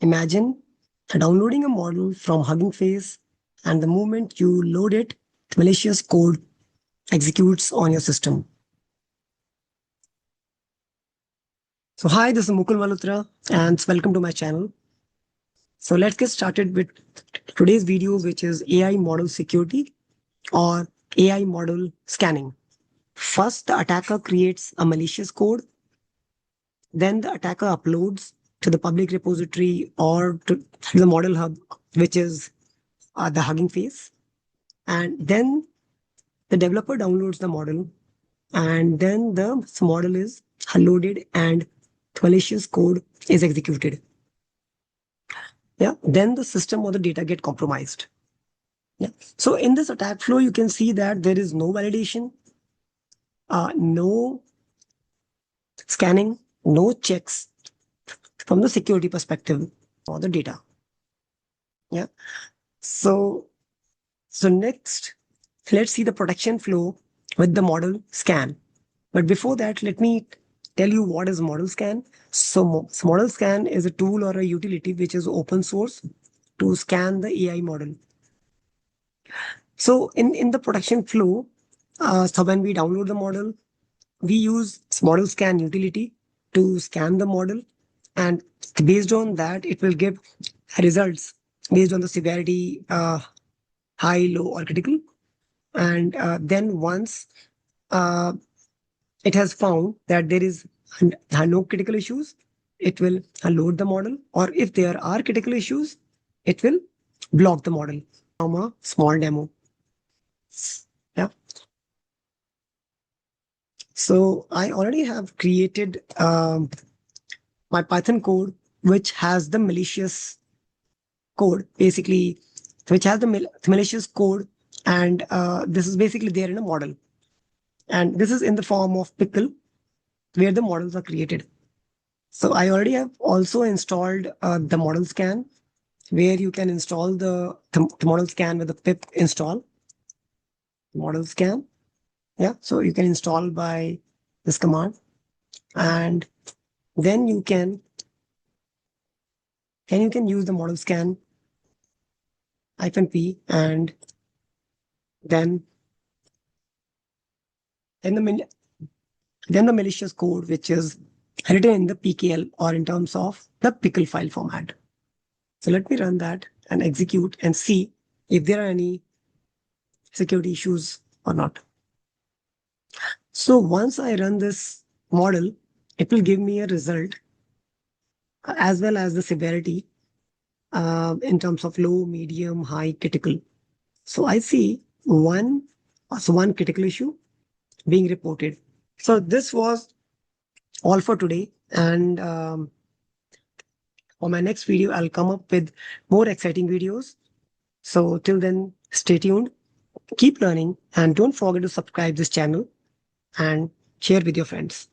Imagine downloading a model from Hugging Face, and the moment you load it, malicious code executes on your system. So hi, this is Mukul Malhotra, and welcome to my channel. So let's get started with today's video, which is AI model security or AI model scanning. First, the attacker creates a malicious code. Then the attacker uploads to the public repository or to the model hub, which is the Hugging Face. And then the developer downloads the model, and then the model is loaded and malicious code is executed. Yeah, then the system or the data get compromised. Yeah. So in this attack flow, you can see that there is no validation, no scanning, no checks from the security perspective or the data. Yeah. So next, let's see the protection flow with the model scan. But before that, let me tell you what is model scan. So model scan is a tool or a utility which is open source to scan the AI model. So in the protection flow, so when we download the model, we use model scan utility to scan the model, and based on that, it will give results based on the severity, high, low, or critical. And then once it has found that there is no critical issues, it will load the model, or if there are critical issues, it will block the model from a small demo. Yeah. So I already have created my Python code, which has the malicious code, basically, which has the malicious code, and this is basically there in a model. And this is in the form of Pickle, where the models are created. So I already have also installed the model scan, where you can install the model scan with the pip install model scan. Yeah, so you can install by this command, and then you can use the model scan -p, and then the malicious code, which is written in the PKL or in terms of the Pickle file format. So let me run that and execute and see if there are any security issues or not. So once I run this model, it will give me a result as well as the severity in terms of low, medium, high, critical. So I see one critical issue being reported. So this was all for today. And for my next video, I'll come up with more exciting videos. So till then, stay tuned, keep learning, and don't forget to subscribe this channel and share with your friends.